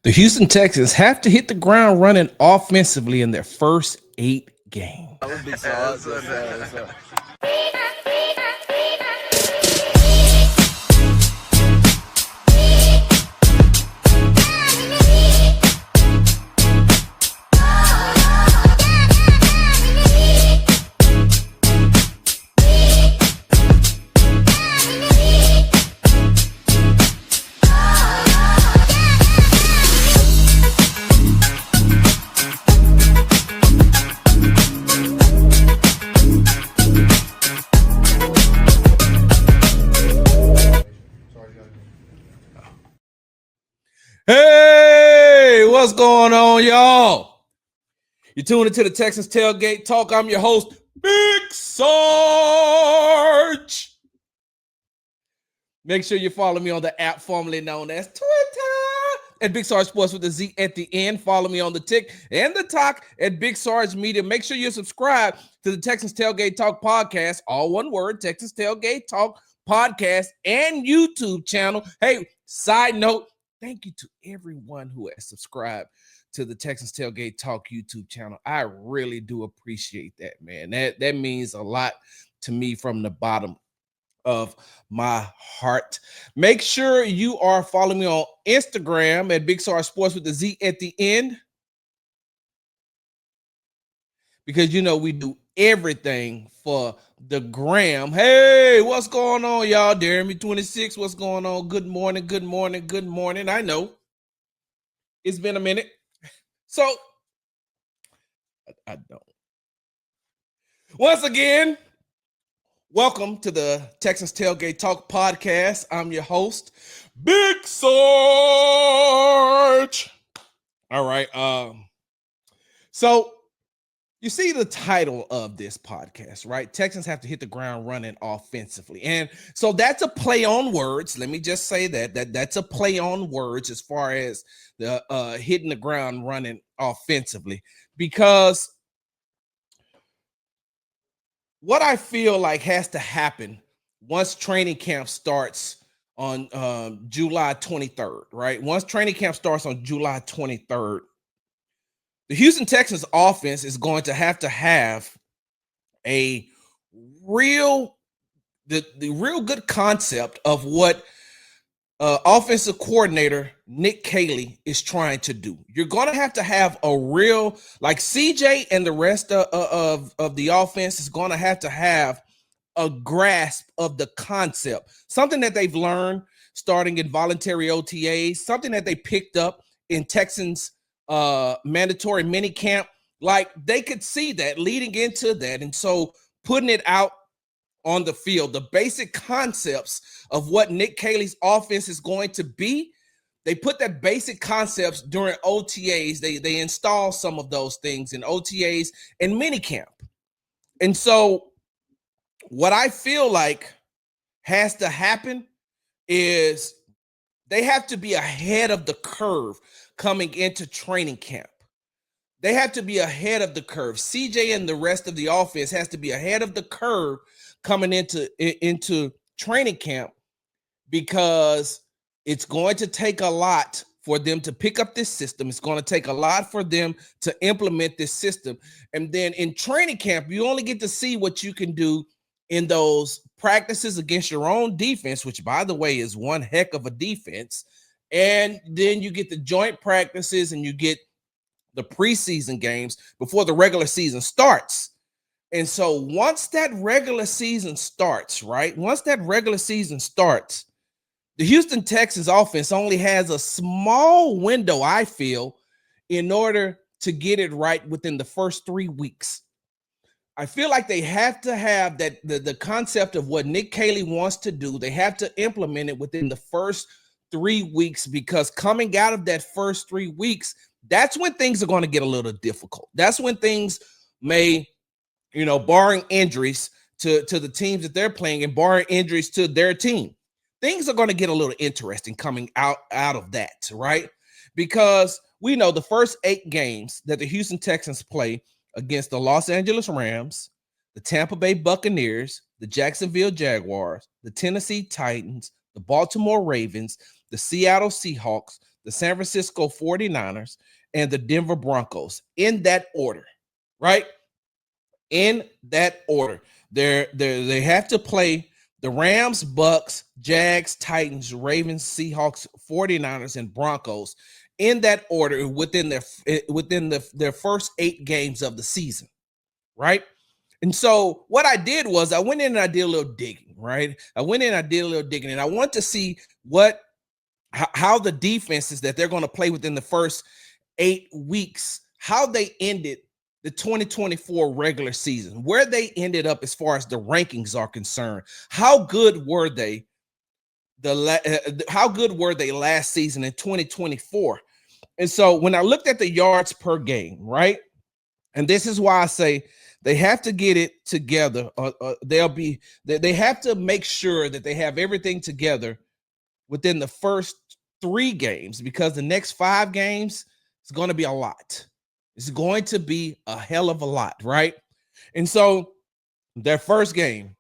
The Houston Texans have to hit the ground running offensively in their first 8 games. That would be Sarge. Hey, what's going on, y'all? You're tuning into the Texans Tailgate Talk. I'm your host, Big Sarge. Make sure you follow me on the app formerly known as Twitter at Big Sarge Sports with a Z at the end. Follow me on the Tick and the Talk at Big Sarge Media. Make sure you subscribe to the Texans Tailgate Talk podcast, all one word, Texans Tailgate Talk podcast and YouTube channel. Hey, side note, thank you to everyone who has subscribed to the Texans Tailgate Talk YouTube channel. I really do appreciate that, man. That means a lot to me from the bottom of my heart. Make sure you are following me on Instagram at Big Sarge Sports with the Z at the end, because you know we do everything for the gram. Hey, what's going on, y'all? Jeremy 26, what's going on? Good morning, good morning, good morning. I know it's been a minute, so I don't. Once again, welcome to the Texans Tailgate Talk podcast. I'm your host, Big Sarge. All right. So you see the title of this podcast, right? Texans have to hit the ground running offensively. And so that's a play on words. Let me just say that's a play on words as far as the hitting the ground running offensively, because what I feel like has to happen once training camp starts on July 23rd, right? Once training camp starts on July 23rd, the Houston Texans offense is going to have a real good concept of what offensive coordinator Nick Caley is trying to do. You're going to have a real, like CJ and the rest of the offense is going to have a grasp of the concept, something that they've learned starting in voluntary OTAs, something that they picked up in Texans mandatory mini camp. Like they could see that leading into that, and so putting it out on the field, the basic concepts of what Nick Caley's offense is going to be, they put that basic concepts during OTAs. They install some of those things in OTAs and minicamp. And so what I feel like has to happen is they have to be ahead of the curve coming into training camp. They have to be ahead of the curve. CJ and the rest of the offense has to be ahead of the curve coming into training camp, because it's going to take a lot for them to pick up this system. It's going to take a lot for them to implement this system. And then in training camp, you only get to see what you can do in those practices against your own defense, which, by the way, is one heck of a defense. And then you get the joint practices and you get the preseason games before the regular season starts. And so once that regular season starts, right? Once that regular season starts, the Houston Texans offense only has a small window, I feel, in order to get it right within the first 3 weeks. I feel like they have to have that the concept of what Nick Caley wants to do. They have to implement it within the first 3 weeks, because coming out of that first 3 weeks, that's when things are going to get a little difficult. That's when things may, barring injuries to the teams that they're playing and barring injuries to their team, things are going to get a little interesting coming out of that, right? Because we know the first 8 games that the Houston Texans play against the Los Angeles Rams, the Tampa Bay Buccaneers, the Jacksonville Jaguars, the Tennessee Titans, the Baltimore Ravens, the Seattle Seahawks, the San Francisco 49ers, and the Denver Broncos in that order, right? In that order. They have to play the Rams, Bucks, Jags, Titans, Ravens, Seahawks, 49ers, and Broncos in that order within their first 8 games of the season, right? And so what I did was I went in and I did a little digging, right? I went in and I did a little digging, and I want to see how the defenses that they're going to play within the first 8 weeks, how they ended the 2024 regular season, where they ended up as far as the rankings are concerned. How good were they? How good were they last season in 2024? And so when I looked at the yards per game, right? And this is why I say they have to get it together. They have to make sure that they have everything together within the first 3 games, because the next 5 games is going to be a lot. It's going to be a hell of a lot, right? And so their first game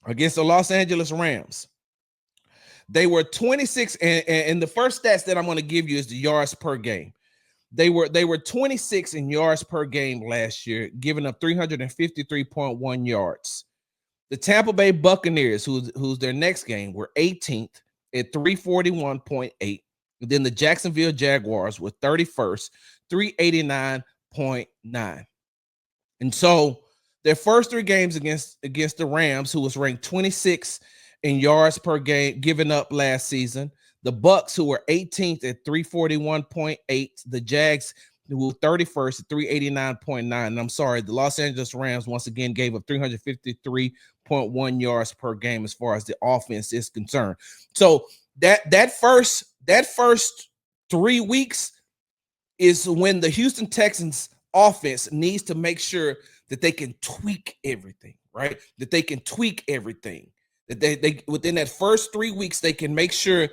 against the Los Angeles Rams, they were 26, and the first stats that I'm going to give you is the yards per game. They were 26 in yards per game last year, giving up 353.1 yards. The Tampa Bay Buccaneers, who's their next game, were 18th at 341.8. Then the Jacksonville Jaguars were 31st, 389.9. And so their first 3 games against the Rams, who was ranked 26 in yards per game given up last season, the Bucks, who were 18th at 341.8, the Jags, who were 31st at 389.9. And I'm sorry, the Los Angeles Rams once again gave up 353.1 yards per game as far as the offense is concerned. So that first 3 weeks is when the Houston Texans offense needs to make sure that they can tweak everything, right? That they can tweak everything. That they within that first 3 weeks, they can make sure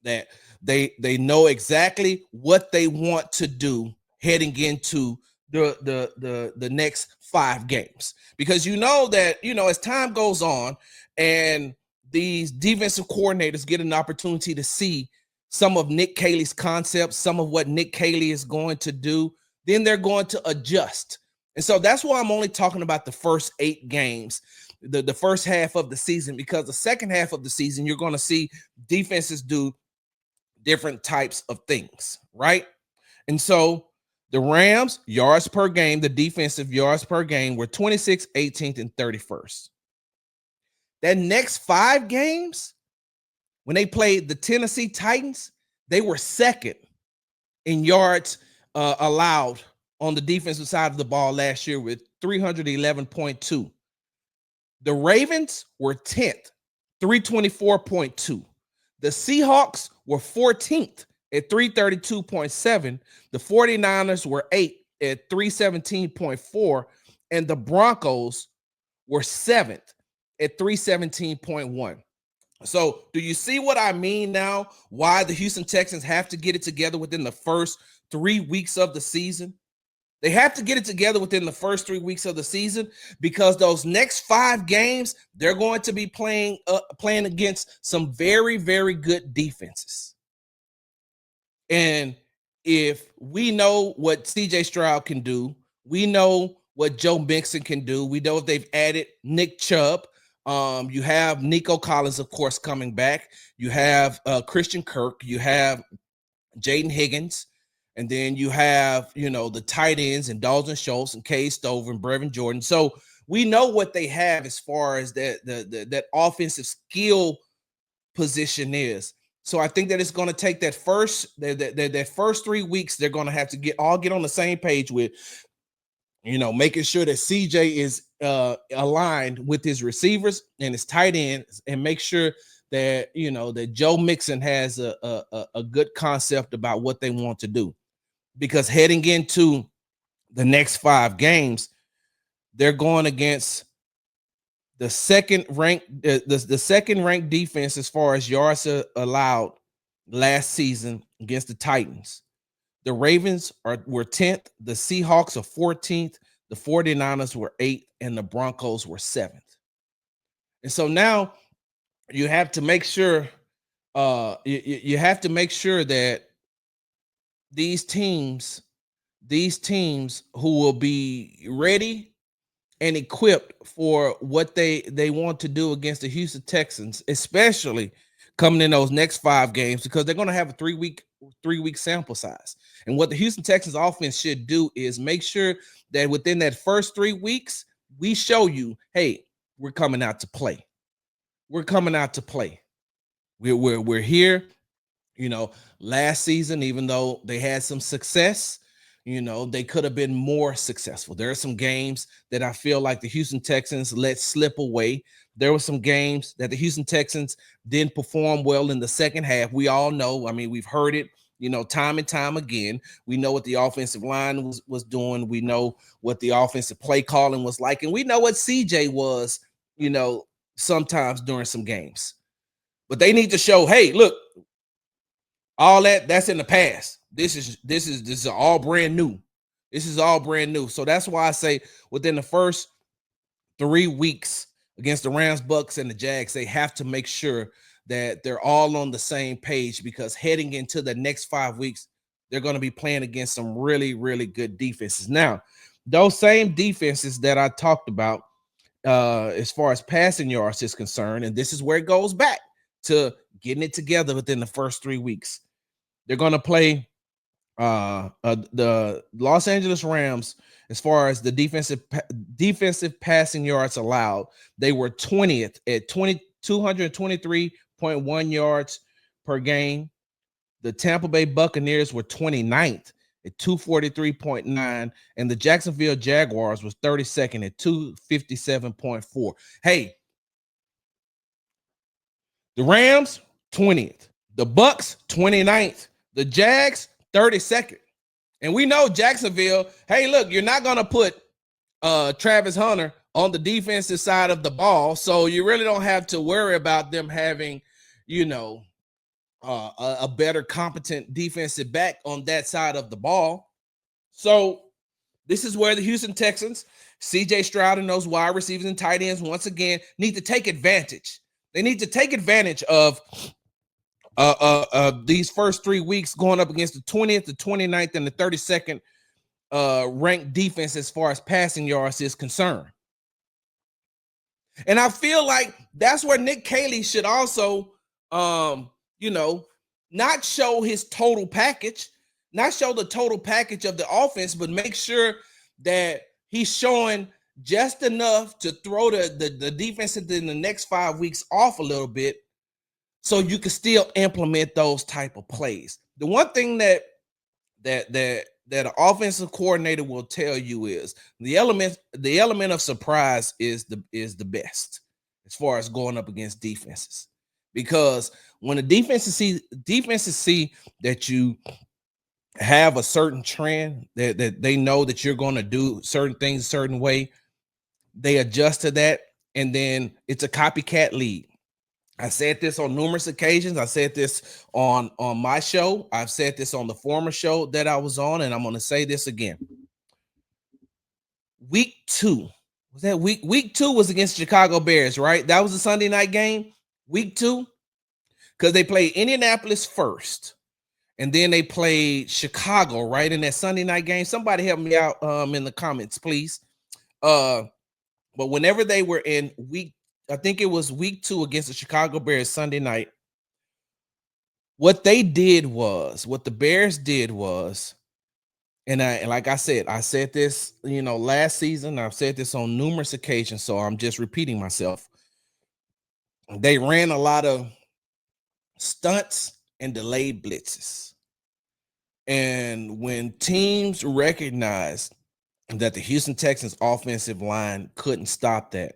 that they know exactly what they want to do heading into the next 5 games. Because as time goes on and these defensive coordinators get an opportunity to see some of Nick Caley's concepts, some of what Nick Caley is going to do, then they're going to adjust. And so that's why I'm only talking about the first 8 games, the first half of the season, because the second half of the season, you're going to see defenses do different types of things, right? And so the Rams yards per game, the defensive yards per game, were 26th, 18th, and 31st. That next 5 games, when they played the Tennessee Titans, they were second in yards allowed on the defensive side of the ball last year with 311.2. The Ravens were 10th, 324.2. The Seahawks were 14th at 332.7. The 49ers were 8th at 317.4. And the Broncos were 7th at 317.1. So do you see what I mean now? Why the Houston Texans have to get it together within the first 3 weeks of the season? They have to get it together within the first 3 weeks of the season, because those next 5 games, they're going to be playing against some very, very good defenses. And if we know what CJ Stroud can do, we know what Joe Mixon can do. We know if they've added Nick Chubb. You have Nico Collins, of course, coming back. You have Christian Kirk. You have Jaden Higgins. And then you have, the tight ends and Dalton Schultz and Cade Stover and Brevin Jordan. So we know what they have as far as that offensive skill position is. So I think that it's going to take that first 3 weeks. They're going to have to get on the same page with, making sure that CJ is aligned with his receivers and his tight ends, and make sure that, that Joe Mixon has a good concept about what they want to do. Because heading into the next 5 games, they're going against the second ranked defense as far as yards allowed last season against the Titans. The Ravens were 10th, the Seahawks are 14th, the 49ers were 8th, and the Broncos were 7th. And so now you have to make sure that these teams, who will be ready and equipped for what they want to do against the Houston Texans, especially coming in those next 5 games, because they're going to have a 3-week sample size. And what the Houston Texans offense should do is make sure that within that first 3 weeks, we show you, hey, we're coming out to play. We're coming out to play. We're here. Last season, even though they had some success, they could have been more successful. There are some games that I feel like the Houston Texans let slip away. There were some games that the Houston Texans didn't perform well in the second half. We all know, I mean, we've heard it, time and time again. We know what the offensive line was doing. We know what the offensive play calling was like. And we know what CJ was, sometimes during some games. But they need to show, hey, look, all that's in the past. This is all brand new. This is all brand new. So that's why I say within the first 3 weeks against the Rams, Bucks, and the Jags, they have to make sure that they're all on the same page, because heading into the next 5 weeks, they're going to be playing against some really, really good defenses. Now, those same defenses that I talked about, as far as passing yards is concerned, and this is where it goes back to getting it together within the first 3 weeks. They're going to play the Los Angeles Rams. As far as the defensive passing yards allowed, they were 20th at 223.1 yards per game. The Tampa Bay Buccaneers were 29th at 243.9, and the Jacksonville Jaguars was 32nd at 257.4. Hey, the Rams 20th, the Bucks 29th, the Jags 32nd. And we know Jacksonville, hey, look, you're not going to put Travis Hunter on the defensive side of the ball, so you really don't have to worry about them having, a better competent defensive back on that side of the ball. So this is where the Houston Texans, CJ Stroud and those wide receivers and tight ends, once again, need to take advantage. They need to take advantage of these first 3 weeks going up against the 20th, the 29th, and the 32nd ranked defense as far as passing yards is concerned. And I feel like that's where Nick Caley should also, not show his total package, not show the total package of the offense, but make sure that he's showing just enough to throw the defense in the next 5 weeks off a little bit, so you can still implement those type of plays. The one thing that an offensive coordinator will tell you is the element of surprise is the best as far as going up against defenses, because when the defenses see that you have a certain trend, that they know that you're going to do certain things a certain way, they adjust to that, and then it's a copycat league. I said this on numerous occasions. I said this on my show. I've said this on the former show that I was on, and I'm going to say this again. Week 2. Was that week 2 was against Chicago Bears, right? That was a Sunday night game. Week 2, because they played Indianapolis first, and then they played Chicago right in that Sunday night game. Somebody help me out in the comments, please. But whenever they were in I think it was week 2 against the Chicago Bears Sunday night, what the Bears did was, and like I said this, last season, I've said this on numerous occasions, so I'm just repeating myself. They ran a lot of stunts and delayed blitzes. And when teams recognized that the Houston Texans offensive line couldn't stop that,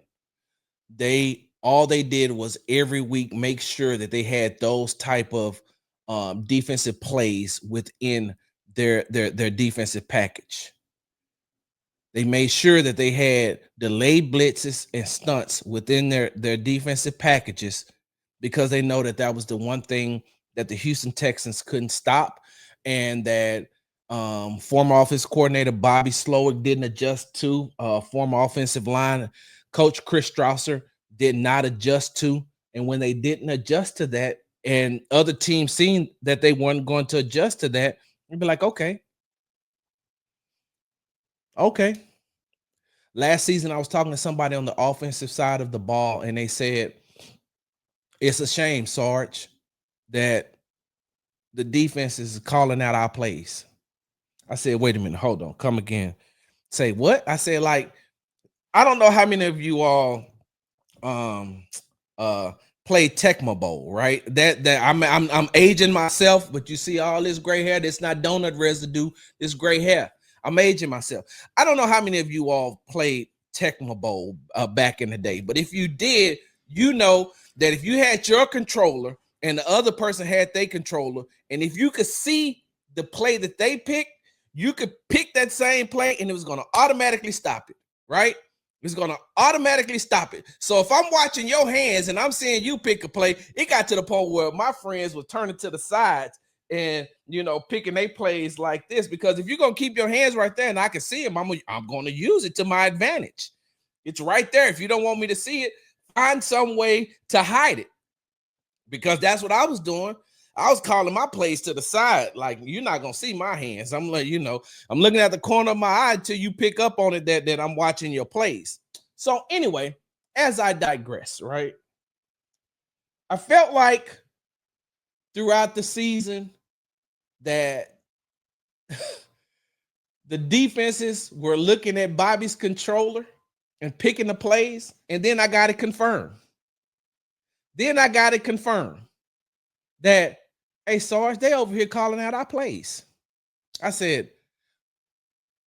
all they did was every week make sure that they had those type of defensive plays within their defensive package. They made sure that they had delayed blitzes and stunts within their defensive packages, because they know that was the one thing that the Houston Texans couldn't stop, and that former offensive coordinator Bobby Slowick didn't adjust to. Former offensive line coach Chris Strausser did not adjust to. And when they didn't adjust to that, and other teams seen that they weren't going to adjust to that, You'd be like, okay, okay. Last season, I was talking to somebody on the offensive side of the ball, and they said, it's a shame, Sarge, that the defense is calling out our plays. I said, wait a minute, hold on, come again. Say what? I said, like, I don't know how many of you all um uh play Tecmo Bowl, right? That I'm aging myself, but you see all this gray hair, that's not donut residue, this gray hair. I'm aging myself. I don't know how many of you all played Tecmo Bowl back in the day, but if you did, you know that if you had your controller and the other person had their controller, and if you could see the play that they picked, you could pick that same play and it was going to automatically stop it, right? It's going to automatically stop it. So if I'm watching your hands and I'm seeing you pick a play, it got to the point where my friends were turning to the sides and, you know, picking their plays like this, because if you're going to keep your hands right there and I can see them, I'm going to use it to my advantage. It's right there. If you don't want me to see it, find some way to hide it, because that's what I was doing. I was calling my plays to the side, like, you're not gonna see my hands. I'm like, you know, I'm looking at the corner of my eye until you pick up on it that I'm watching your plays. So anyway, as I digress, right? I felt like throughout the season that the defenses were looking at Bobby's controller and picking the plays, and then I got it confirmed. That, hey, Sarge, they over here calling out our plays. I said,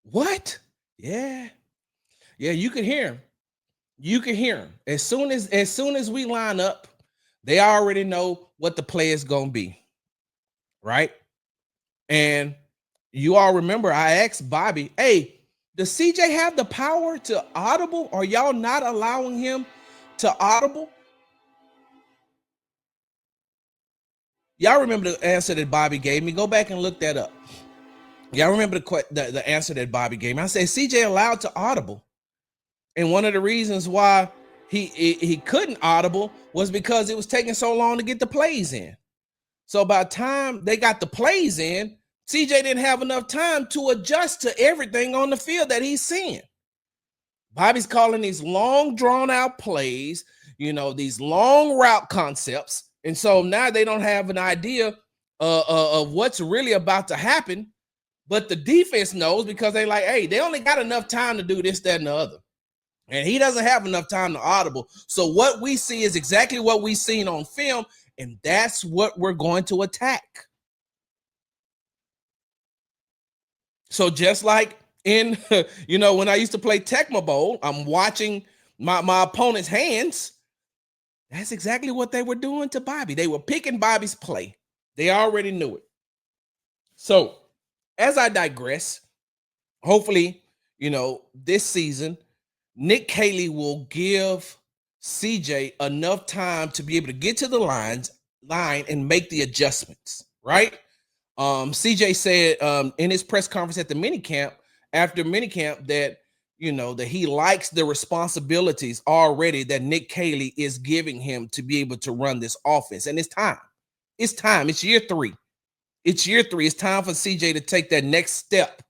what? Yeah. Yeah, you can hear him. You can hear him. As soon as we line up, they already know what the play is going to be. Right? And you all remember I asked Bobby, hey, does CJ have the power to audible? Are y'all not allowing him to audible? Y'all remember the answer that Bobby gave me? Go back and look that up. Y'all remember the answer that Bobby gave me? I said, CJ allowed to audible. And one of the reasons why he couldn't audible was because it was taking so long to get the plays in. So by the time they got the plays in, CJ didn't have enough time to adjust to everything on the field that he's seeing. Bobby's calling these long, drawn out plays, you know, these long route concepts. And so now they don't have an idea of what's really about to happen. But the defense knows, because they like, hey, they only got enough time to do this, that, and the other. And he doesn't have enough time to audible. So what we see is exactly what we've seen on film, and that's what we're going to attack. So just like in, you know, when I used to play Tecmo Bowl, I'm watching my opponent's hands. That's exactly what they were doing to Bobby. They were picking Bobby's play. They already knew it. So as I digress, hopefully, you know, this season, Nick Caley will give CJ enough time to be able to get to the line and make the adjustments, right? CJ said in his press conference at the minicamp, after minicamp, that, you know, that he likes the responsibilities already that Nick Caley is giving him to be able to run this offense. And it's time. It's time. It's year 3. It's year 3. It's time for CJ to take that next step.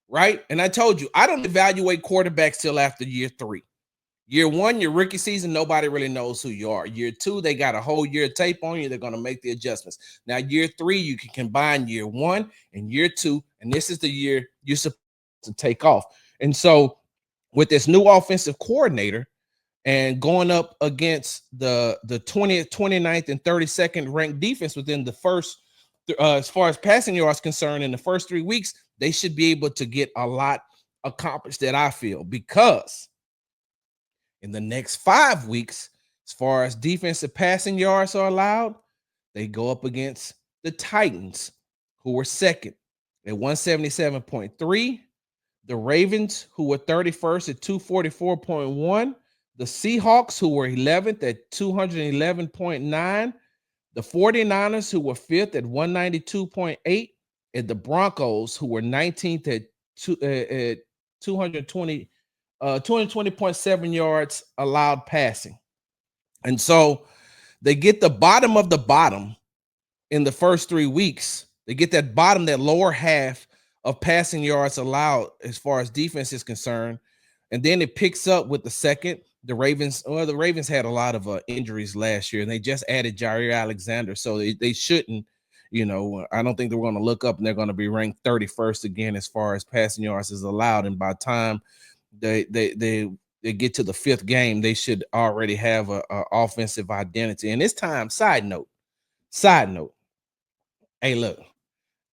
Right. And I told you, I don't evaluate quarterbacks till after year 3. Year 1, your rookie season, nobody really knows who you are. Year 2, they got a whole year of tape on you. They're going to make the adjustments. Now, year 3, you can combine year 1 and year 2, and this is the year you're supposed to take off. And so with this new offensive coordinator and going up against the 20th, 29th, and 32nd ranked defense within the first, as far as passing yards concerned, in the first 3 weeks, they should be able to get a lot accomplished, that I feel, because in the next 5 weeks, as far as defensive passing yards are allowed, they go up against the Titans, who were second at 177.3, the Ravens, who were 31st at 244.1, the Seahawks, who were 11th at 211.9, the 49ers, who were 5th at 192.8, and the Broncos, who were 19th at 220.7 yards allowed passing. And so they get the bottom of the bottom in the first 3 weeks, They get that bottom, that lower half of passing yards allowed as far as defense is concerned. And then it picks up with the second. The Ravens had a lot of injuries last year, and they just added Jair Alexander. So they shouldn't, I don't think they're going to look up and they're going to be ranked 31st again as far as passing yards is allowed. And by the time they get to the fifth game, they should already have a offensive identity. And it's time. Side note. Hey, look,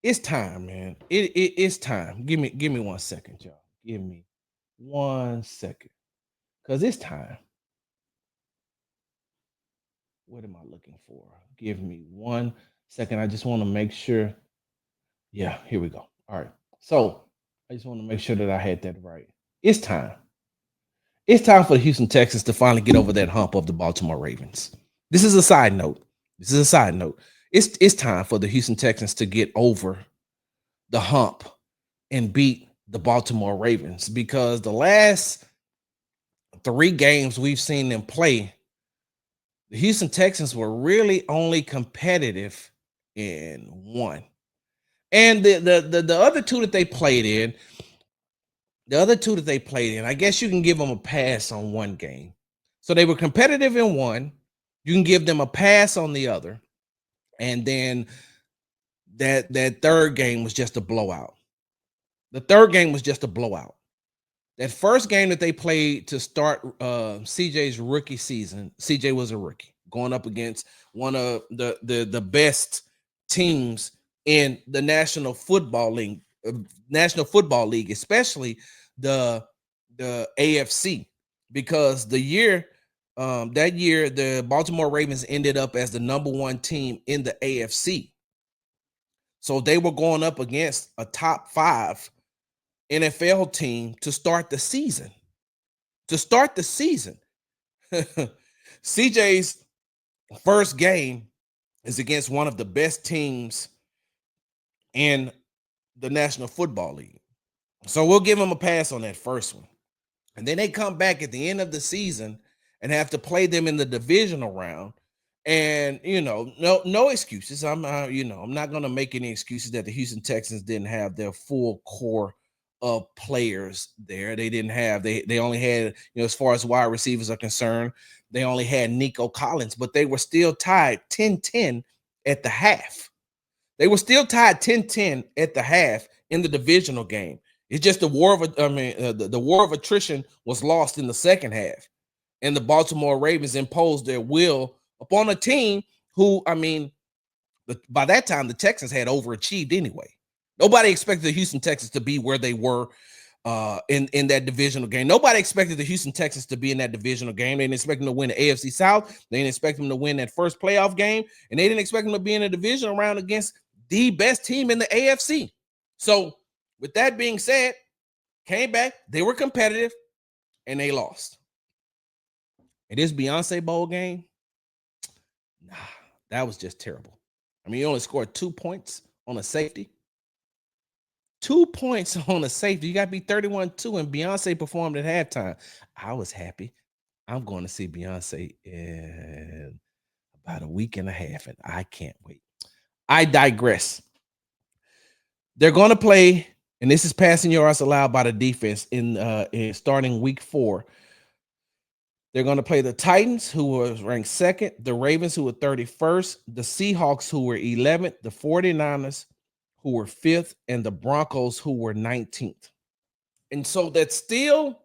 it's time, man. It's time. Give me 1 second, y'all. Give me 1 second, cause it's time. What am I looking for? Give me 1 second. I just want to make sure. Yeah, here we go. All right. So I just want to make sure that I had that right. It's time. It's time for the Houston Texans to finally get over that hump of the Baltimore Ravens. This is a side note. It's time for the Houston Texans to get over the hump and beat the Baltimore Ravens, because the last 3 games we've seen them play, the Houston Texans were really only competitive in 1. And the other 2 that they played in, I guess you can give them a pass on 1 game. So they were competitive in 1. You can give them a pass on the other. And then that third game was just a blowout. That first game that they played to start CJ's rookie season, CJ was a rookie going up against one of the best teams in the National Football League, especially the AFC, because that year the Baltimore Ravens ended up as the number 1 team in the AFC. So they were going up against a top 5 NFL team to start the season. CJ's first game is against one of the best teams in the National Football League. So we'll give them a pass on that first one. And then they come back at the end of the season and have to play them in the divisional round. And no excuses. I'm not going to make any excuses that the Houston Texans didn't have their full core of players there. They didn't have, they only had, as far as wide receivers are concerned, they only had Nico Collins, but they were still tied 10-10 at the half. They were still tied 10-10 at the half in the divisional game. It's just the war of attrition was lost in the second half, and the Baltimore Ravens imposed their will upon a team who, by that time the Texans had overachieved anyway. Nobody expected the Houston Texans to be where they were in that divisional game. Nobody expected the Houston Texans to be in that divisional game. They didn't expect them to win the AFC South. They didn't expect them to win that first playoff game, and they didn't expect them to be in a divisional round against the best team in the AFC. So, with that being said, came back, they were competitive, and they lost. And this Beyonce Bowl game, nah, that was just terrible. You only scored 2 points on a safety. 2 points on a safety. You got to be 31-2, and Beyonce performed at halftime. I was happy. I'm going to see Beyonce in about a week and a half, and I can't wait. I digress. They're going to play, and this is passing yards allowed by the defense in starting week 4. They're going to play the Titans, who were ranked 2nd, the Ravens, who were 31st, the Seahawks, who were 11th, the 49ers, who were 5th, and the Broncos, who were 19th. And so that's still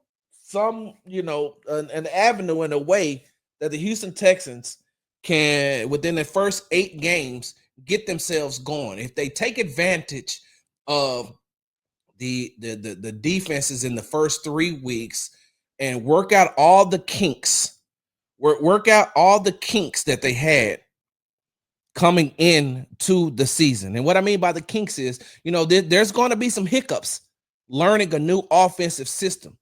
some, an avenue in a way that the Houston Texans can, within the first 8 games, get themselves going. If they take advantage of the defenses in the first 3 weeks and work out all the kinks, that they had coming in to the season. And what I mean by the kinks is, there's going to be some hiccups learning a new offensive system.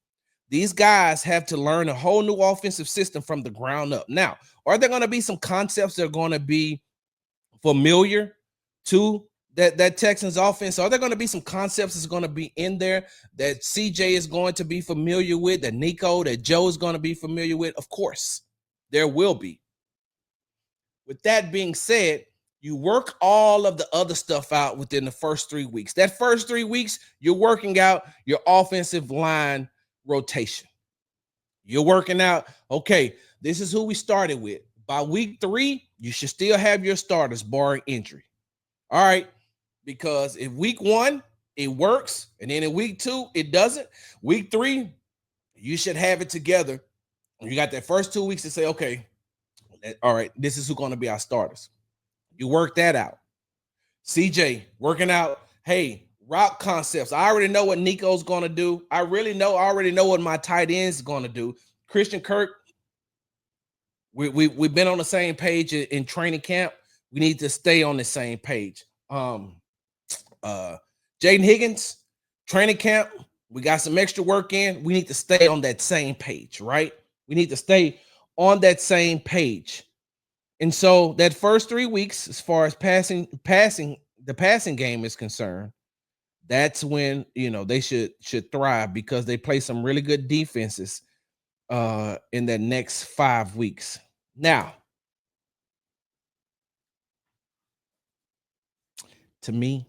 These guys have to learn a whole new offensive system from the ground up. Now, are there going to be some concepts that are going to be familiar to that Texans offense? Are there going to be some concepts that's going to be in there that CJ is going to be familiar with, that Nico, that Joe is going to be familiar with? Of course, there will be. With that being said, You work all of the other stuff out within the first 3 weeks. That first 3 weeks, you're working out your offensive line rotation. You're working out, okay, this is who we started with. By week 3, you should still have your starters, barring injury. All right. Because if week 1, it works, and then in week 2, it doesn't. Week 3, you should have it together. You got that first 2 weeks to say, okay, all right, this is who's going to be our starters. You work that out. CJ working out, hey, route concepts. I already know what Nico's going to do. I already know what my tight end's going to do. Christian Kirk, we've been on the same page in training camp. We need to stay on the same page. Jaden Higgins, training camp, we got some extra work in. We need to stay on that same page, right? We need to stay on that same page. And so that first 3 weeks, as far as the passing game is concerned, that's when they should thrive, because they play some really good defenses in the next 5 weeks. Now, to me,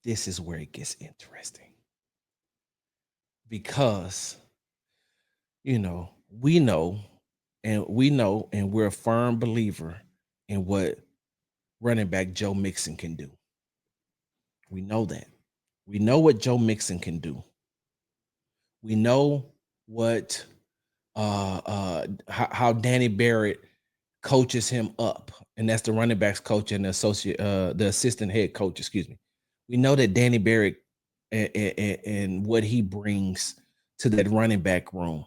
this is where it gets interesting, because we know and we're a firm believer in what running back Joe Mixon can do. We know that. We know what Joe Mixon can do. We know what how Danny Barrett coaches him up, and that's the running backs coach and the assistant head coach, excuse me. We know that Danny Barrett and what he brings to that running back room.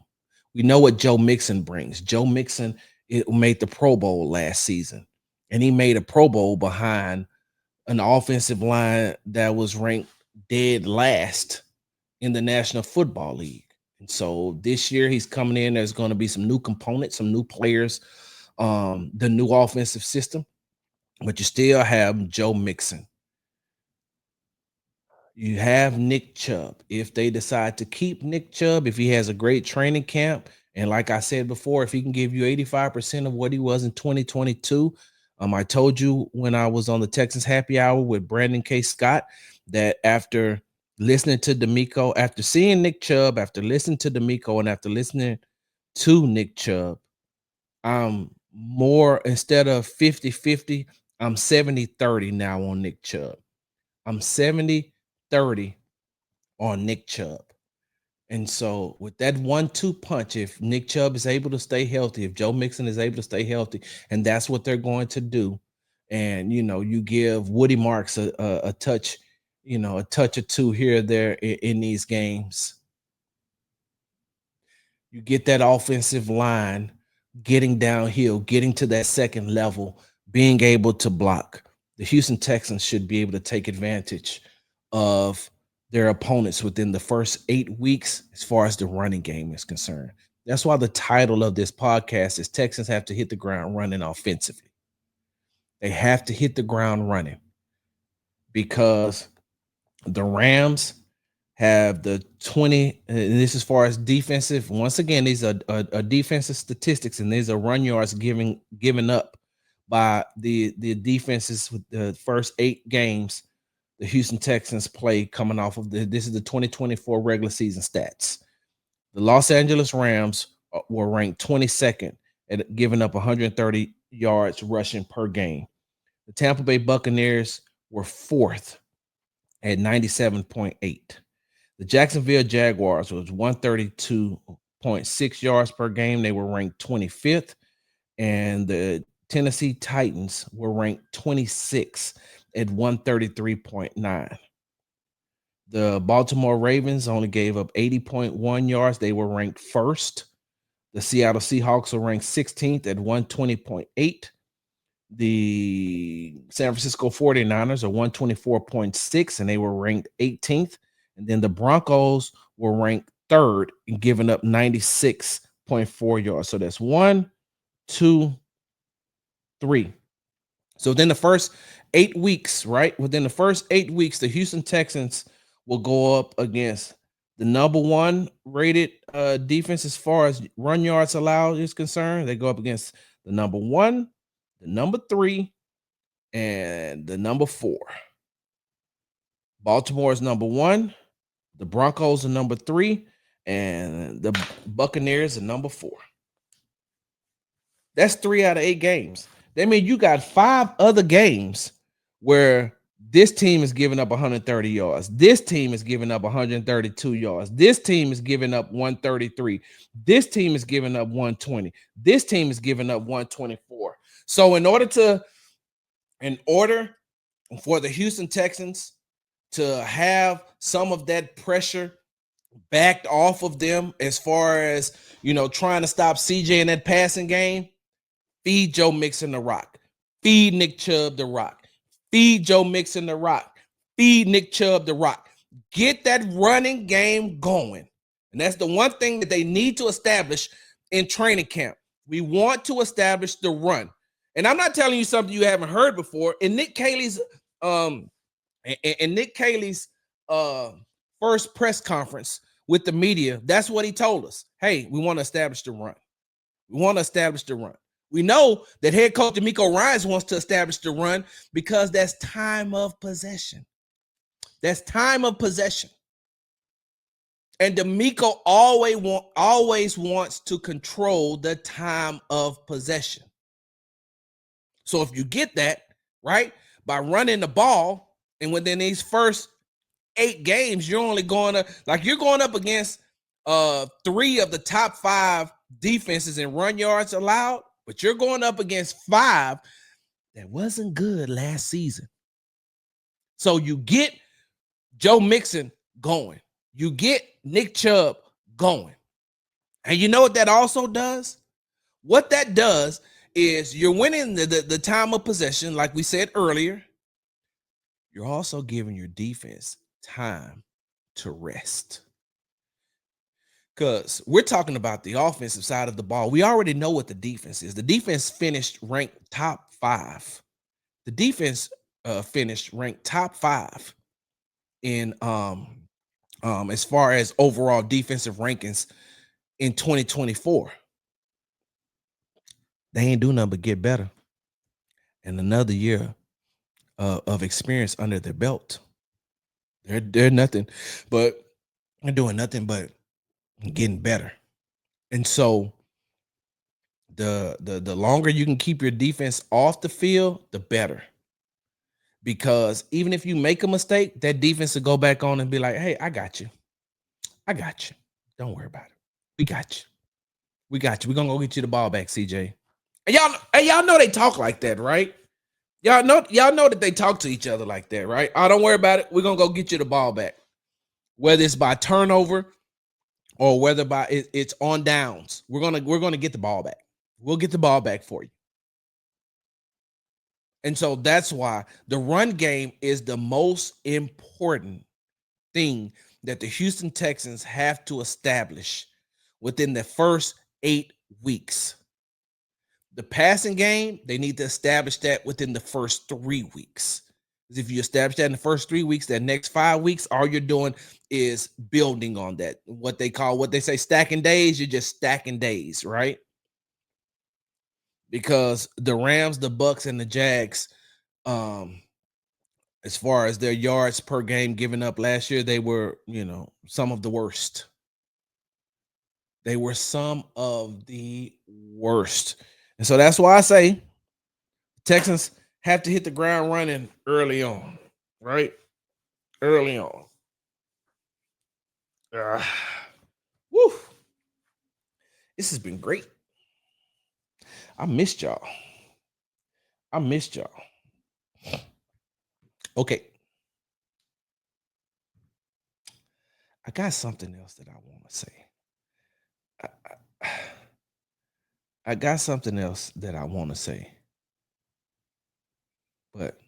We know what Joe Mixon brings. Joe Mixon made the Pro Bowl last season, and he made a Pro Bowl behind an offensive line that was ranked dead last in the National Football League. And so this year he's coming in. There's going to be some new components, some new players, the new offensive system, but you still have Joe Mixon. You have Nick Chubb. If they decide to keep Nick Chubb, if he has a great training camp, and like I said before, if he can give you 85% of what he was in 2022, I told you when I was on the Texans Happy Hour with Brandon K. Scott that after listening to D'Amico, after seeing Nick Chubb, after listening to D'Amico, and after listening to Nick Chubb, I'm more, instead of 50-50, I'm 70-30 now on Nick Chubb. I'm 70-30 on Nick Chubb. And so with that 1-2 punch, if Nick Chubb is able to stay healthy, if Joe Mixon is able to stay healthy, and that's what they're going to do, and you give Woody Marks a touch, a touch or two here or there in these games, you get that offensive line getting downhill, getting to that second level, being able to block. The Houston Texans should be able to take advantage of their opponents within the first 8 weeks as far as the running game is concerned. That's why the title of this podcast is Texans Have to Hit the Ground Running Offensively. They have to hit the ground running, because the Rams have the 20, and this as far as defensive, once again, these are defensive statistics, and these are run yards given up by the defenses with the first 8 games the Houston Texans play, coming off of this is the 2024 regular season stats. The Los Angeles Rams were ranked 22nd at giving up 130 yards rushing per game. The Tampa Bay Buccaneers were 4th at 97.8. The Jacksonville Jaguars was 132.6 yards per game. They were ranked 25th. And the Tennessee Titans were ranked 26 at 133.9. The Baltimore Ravens only gave up 80.1 yards. They were ranked 1st. The Seattle Seahawks were ranked 16th at 120.8. The San Francisco 49ers are 124.6, and they were ranked 18th. And then the Broncos were ranked 3rd and giving up 96.4 yards. So that's 1, 2, 3. So within the first 8 weeks, right? Within the first 8 weeks, the Houston Texans will go up against the number 1 rated defense as far as run yards allowed is concerned. They go up against the number 1, the number 3, and the number 4. Baltimore is number 1. The Broncos are number 3, and the Buccaneers are number 4. That's 3 out of 8 games. That means you got 5 other games where this team is giving up 130 yards. This team is giving up 132 yards. This team is giving up 133. This team is giving up 120. This team is giving up 124. So in order for the Houston Texans to have some of that pressure backed off of them as far as, trying to stop CJ in that passing game, feed Joe Mixon the rock. Feed Nick Chubb the rock. Feed Joe Mixon the rock. Feed Nick Chubb the rock. Get that running game going. And that's the one thing that they need to establish in training camp. We want to establish the run. And I'm not telling you something you haven't heard before. In Nick Caley's first press conference with the media, that's what he told us. Hey, we want to establish the run. We want to establish the run. We know that head coach DeMeco Ryans wants to establish the run because that's time of possession. That's time of possession. And DeMeco always wants to control the time of possession. So if you get that, right, by running the ball, and within these first 8 games, you're only going up against 3 of the top 5 defenses in run yards allowed, but you're going up against 5 that wasn't good last season. So you get Joe Mixon going. You get Nick Chubb going. And you know what that also does? What that does is you're winning the time of possession, like we said earlier. You're also giving your defense time to rest. Because we're talking about the offensive side of the ball. We already know what the defense is. The defense finished ranked top 5. The defense finished ranked top 5 in as far as overall defensive rankings in 2024. They ain't do nothing but get better. And another year of experience under their belt. They're doing nothing but getting better. And so the longer you can keep your defense off the field, the better. Because even if you make a mistake, that defense will go back on and be like, hey, I got you. Don't worry about it. We got you. We're going to go get you the ball back, CJ. And y'all know they talk like that, right? Y'all know that they talk to each other like that, right? Oh, don't worry about it. We're going to go get you the ball back. Whether it's by turnover or whether by it's on downs, we're going to get the ball back. We'll get the ball back for you. And so that's why the run game is the most important thing that the Houston Texans have to establish within the first 8 weeks. The passing game, they need to establish that within the first 3 weeks. Because if you establish that in the first 3 weeks, that next 5 weeks, all you're doing is building on that. What they say stacking days, you're just stacking days, right? Because the Rams, the Bucks, and the Jags, as far as their yards per game given up last year, they were, some of the worst. They were some of the worst. And so that's why I say Texans have to hit the ground running early on, right? Early on. Woo. This has been great. I missed y'all. Okay. I got something else that I want to say. I got something else that I want to say. But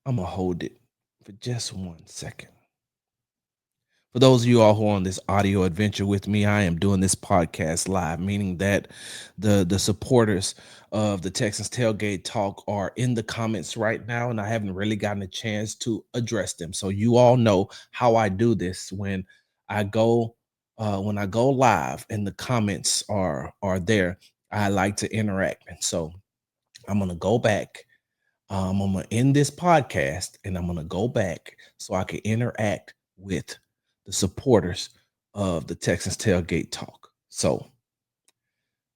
I'm going to hold it for just 1 second. For those of you all who are on this audio adventure with me, I am doing this podcast live, meaning that the supporters of the Texans Tailgate Talk are in the comments right now, and I haven't really gotten a chance to address them. So you all know how I do this when I go live and the comments are there. I like to interact, and so I'm going to go back. I'm going to end this podcast and I'm going to go back so I can interact with the supporters of the Texans Tailgate Talk. So,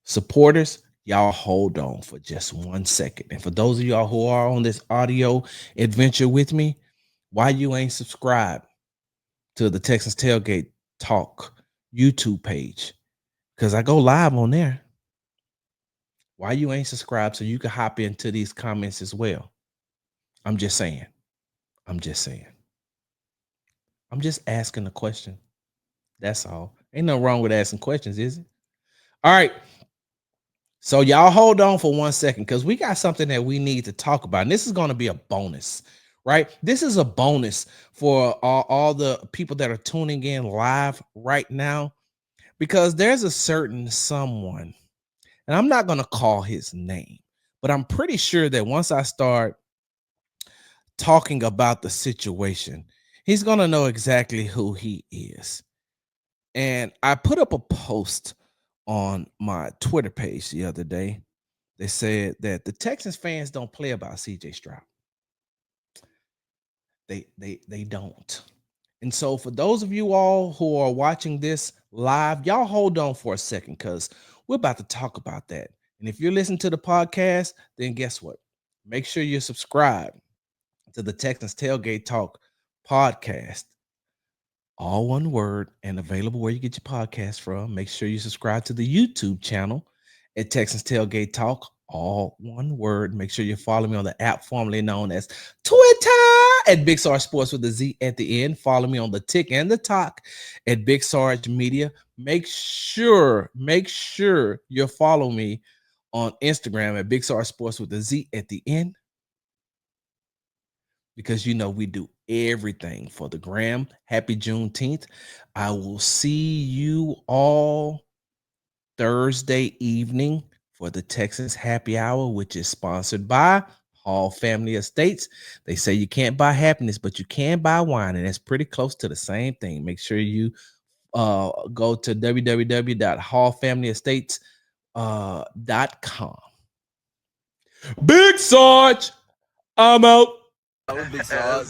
supporters, y'all hold on for just 1 second. And for those of y'all who are on this audio adventure with me, why you ain't subscribed to the Texans Tailgate Talk YouTube page? Because I go live on there. Why you ain't subscribed so you can hop into these comments as well? I'm just saying. I'm just saying. I'm just asking a question. That's all. Ain't nothing wrong with asking questions, is it? All right. So y'all hold on for 1 second because we got something that we need to talk about. And this is going to be a bonus, right? This is a bonus for all the people that are tuning in live right now, because there's a certain someone, and I'm not going to call his name, but I'm pretty sure that once I start talking about the situation, he's going to know exactly who he is. And I put up a post on my Twitter page the other day. They said that the Texans fans don't play about CJ Stroud. They don't. And so for those of you all who are watching this live, y'all hold on for a second because we're about to talk about that. And if you're listening to the podcast, then guess what? Make sure you're subscribed to the Texans Tailgate Talk podcast. All one word and available where you get your podcast from. Make sure you subscribe to the YouTube channel at Texans Tailgate Talk. All one word. Make sure you follow me on the app formerly known as Twitter at Big Sarge Sports with a Z at the end. Follow me on the Tick and the Talk at Big Sarge Media. Make sure you follow me on Instagram at Big Sarge Sports with a Z at the end, because you know we do everything for the gram. Happy Juneteenth. I will see you all Thursday evening for the Texas Happy Hour, which is sponsored by Hall Family Estates. They say you can't buy happiness, but you can buy wine, and that's pretty close to the same thing. Make sure you go to www.hallfamilyestates.com. Big Sarge, I'm out. Big Sarge.